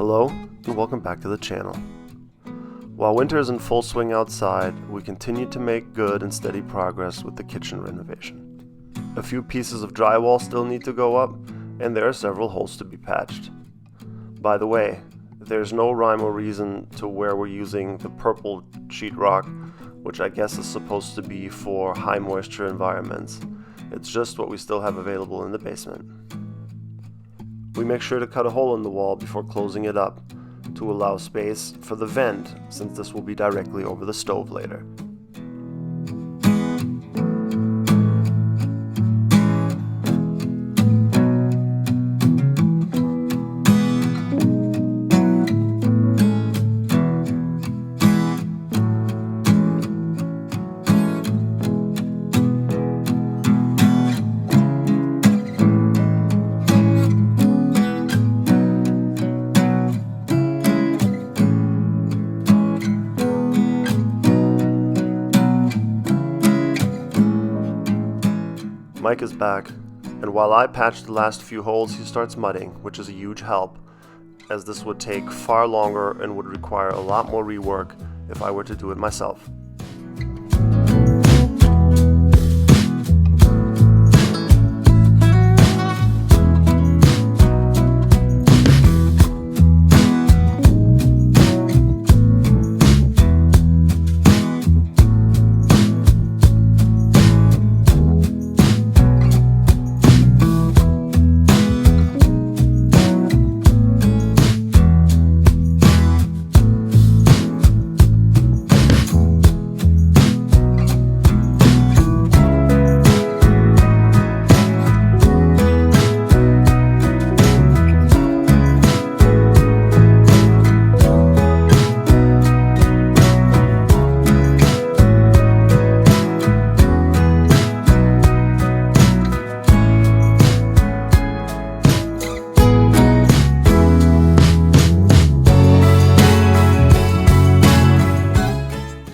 Hello and welcome back to the channel. While winter is in full swing outside, we continue to make good and steady progress with the kitchen renovation. A few pieces of drywall still need to go up, and there are several holes to be patched. By the way, there's no rhyme or reason to where we're using the purple sheetrock, which I guess is supposed to be for high moisture environments. It's just what we still have available in the basement. We make sure to cut a hole in the wall before closing it up to allow space for the vent, since this will be directly over the stove later. Mike is back, and while I patch the last few holes, he starts mudding, which is a huge help, as this would take far longer and would require a lot more rework if I were to do it myself.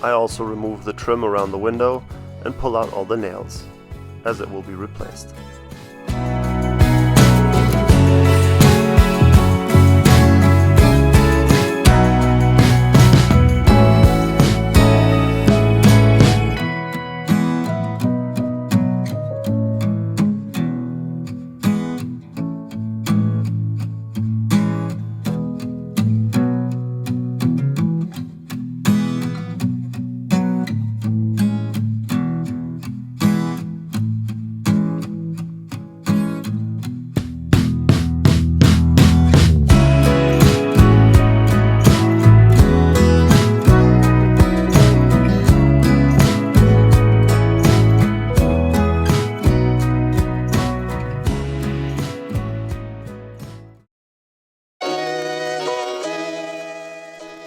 I also remove the trim around the window and pull out all the nails, as it will be replaced.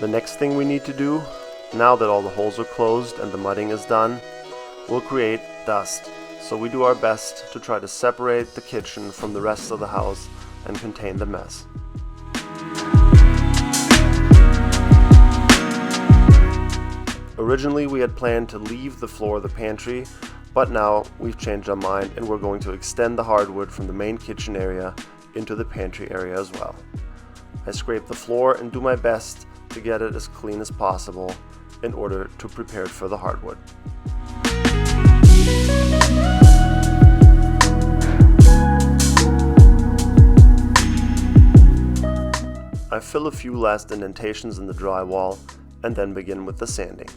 The next thing we need to do, now that all the holes are closed and the mudding is done, we'll create dust. So we do our best to try to separate the kitchen from the rest of the house and contain the mess. Originally we had planned to leave the floor of the pantry, but now we've changed our mind and we're going to extend the hardwood from the main kitchen area into the pantry area as well. I scrape the floor and do my best to get it as clean as possible in order to prepare it for the hardwood. I fill a few last indentations in the drywall and then begin with the sanding.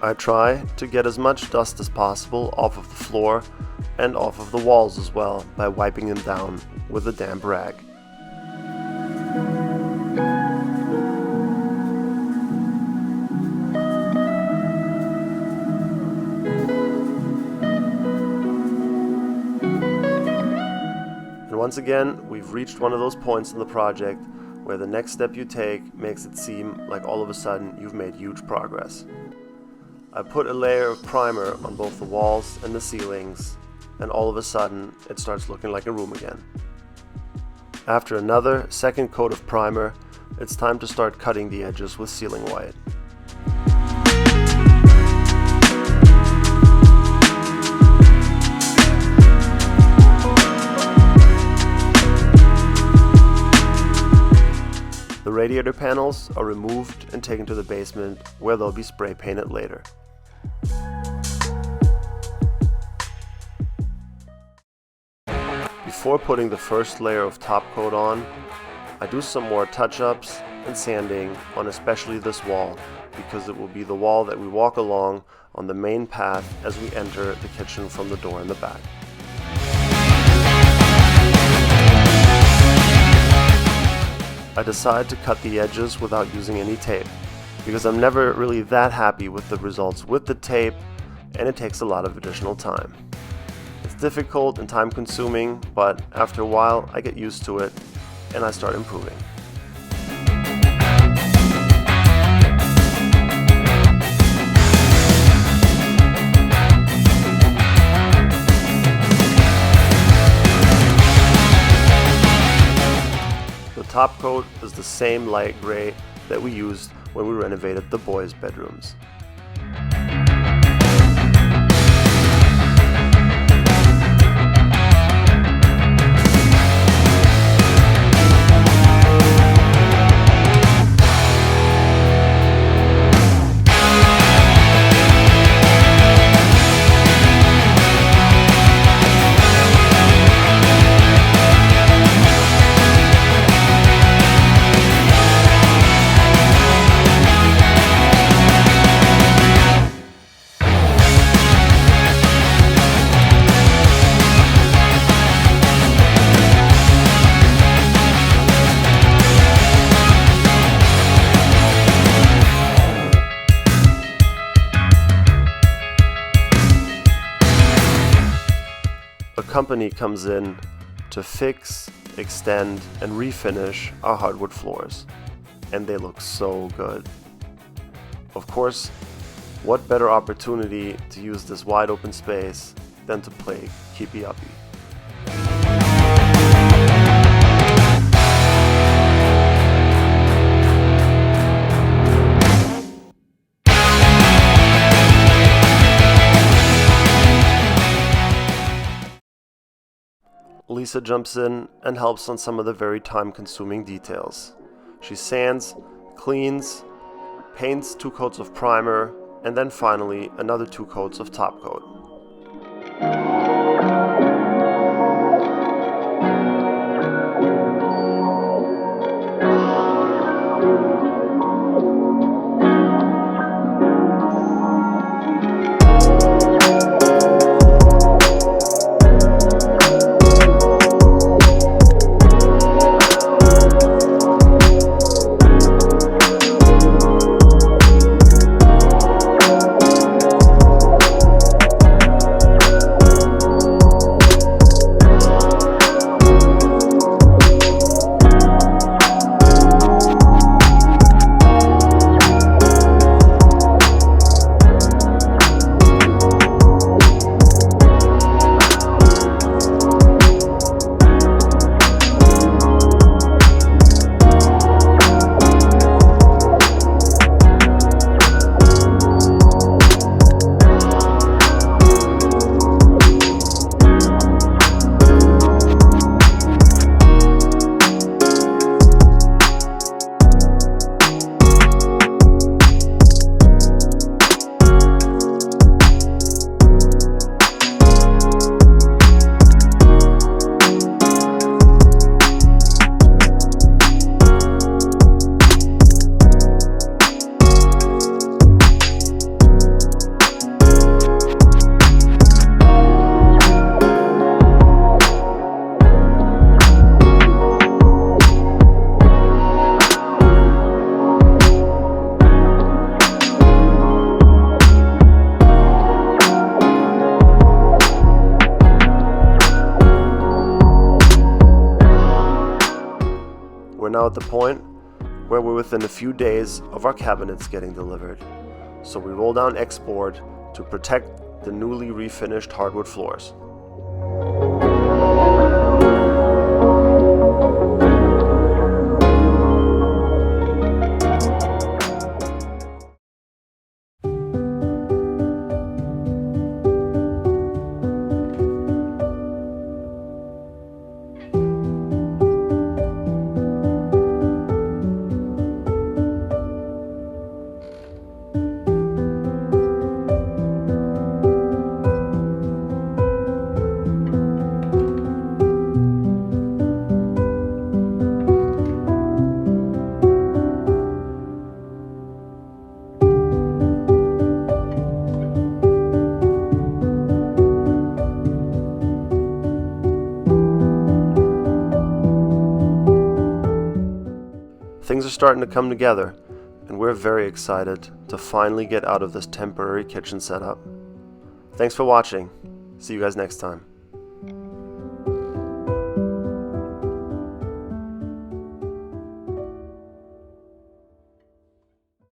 I try to get as much dust as possible off of the floor and off of the walls as well by wiping them down with a damp rag. And once again, we've reached one of those points in the project where the next step you take makes it seem like all of a sudden you've made huge progress. I put a layer of primer on both the walls and the ceilings, and all of a sudden it starts looking like a room again. After another second coat of primer, it's time to start cutting the edges with sealing white. The radiator panels are removed and taken to the basement, where they'll be spray painted later. Before putting the first layer of top coat on, I do some more touch-ups and sanding on especially this wall, because it will be the wall that we walk along on the main path as we enter the kitchen from the door in the back. I decide to cut the edges without using any tape, because I'm never really that happy with the results with the tape, and it takes a lot of additional time. It's difficult and time consuming, but after a while I get used to it and I start improving. The top coat is the same light gray that we used when we renovated the boys' bedrooms. A company comes in to fix, extend, and refinish our hardwood floors, and they look so good. Of course, what better opportunity to use this wide open space than to play keepy-uppy. Lisa jumps in and helps on some of the very time-consuming details. She sands, cleans, paints 2 coats of primer, and then finally another 2 coats of top coat. at the point where we're within a few days of our cabinets getting delivered. So we roll down X-board to protect the newly refinished hardwood floors. Things are starting to come together, and we're very excited to finally get out of this temporary kitchen setup. Thanks for watching. See you guys next time.